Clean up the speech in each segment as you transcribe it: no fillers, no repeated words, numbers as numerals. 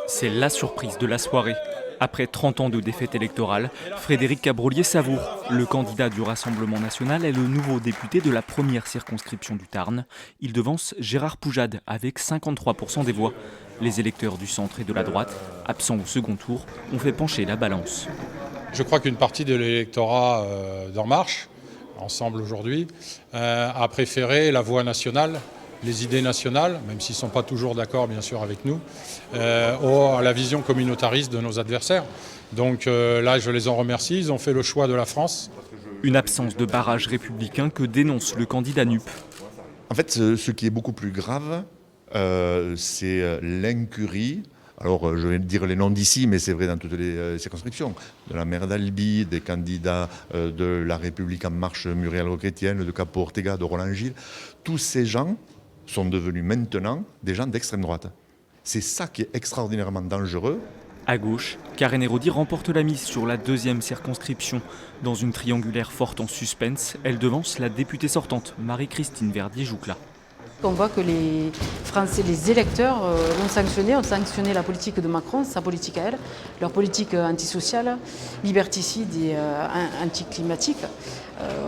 C'est la surprise de la soirée. Après 30 ans de défaite électorale, Frédéric Cabrolier savoure. Le candidat du Rassemblement national est le nouveau député de la première circonscription du Tarn. Il devance Gérard Poujade avec 53% des voix. Les électeurs du centre et de la droite, absents au second tour, ont fait pencher la balance. Je crois qu'une partie de l'électorat d'En Marche, ensemble aujourd'hui, a préféré la voie nationale, les idées nationales, même s'ils ne sont pas toujours d'accord bien sûr avec nous, à la vision communautariste de nos adversaires. Donc là, je les en remercie, ils ont fait le choix de la France. Une absence de barrage républicain que dénonce le candidat NUP. En fait, ce qui est beaucoup plus grave, c'est l'incurie. Alors, je vais dire les noms d'ici, mais c'est vrai dans toutes les circonscriptions. De la maire d'Albi, des candidats de La République En Marche, Muriel Roquetienne, de Capo Ortega, de Roland Gilles. Tous ces gens sont devenus maintenant des gens d'extrême droite. C'est ça qui est extraordinairement dangereux. À gauche, Karen Héraudy remporte la mise sur la deuxième circonscription. Dans une triangulaire forte en suspense, elle devance la députée sortante, Marie-Christine Verdier-Joucla. On voit que les Français, les électeurs ont sanctionné la politique de Macron, sa politique à elle, leur politique antisociale, liberticide et anticlimatique.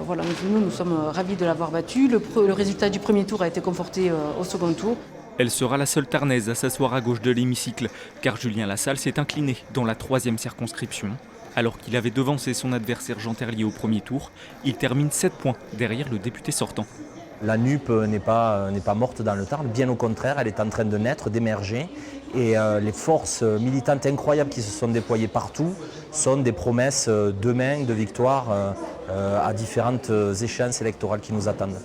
Voilà, nous sommes ravis de l'avoir battu. Le résultat du premier tour a été conforté au second tour. Elle sera la seule Tarnaise à s'asseoir à gauche de l'hémicycle, car Julien Lassalle s'est incliné dans la troisième circonscription. Alors qu'il avait devancé son adversaire Jean Terlier au premier tour, il termine 7 points derrière le député sortant. La NUP n'est pas morte dans le Tarn, bien au contraire, elle est en train de naître, d'émerger. Et les forces militantes incroyables qui se sont déployées partout sont des promesses demain de victoire à différentes échéances électorales qui nous attendent.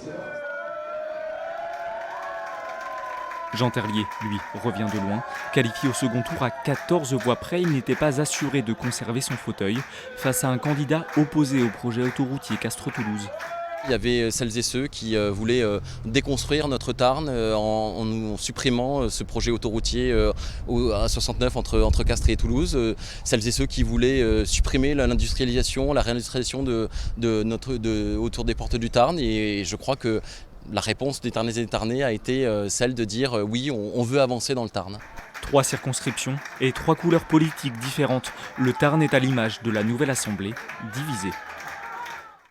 Jean Terlier, lui, revient de loin. Qualifié au second tour à 14 voix près, il n'était pas assuré de conserver son fauteuil face à un candidat opposé au projet autoroutier Castres-Toulouse. Il y avait celles et ceux qui voulaient déconstruire notre Tarn en supprimant ce projet autoroutier à 69 entre Castres et Toulouse. Celles et ceux qui voulaient supprimer l'industrialisation, la réindustrialisation autour des portes du Tarn. Et je crois que la réponse des Tarnaises et des Tarnais a été celle de dire oui, on veut avancer dans le Tarn. 3 circonscriptions et 3 couleurs politiques différentes. Le Tarn est à l'image de la nouvelle Assemblée, divisée.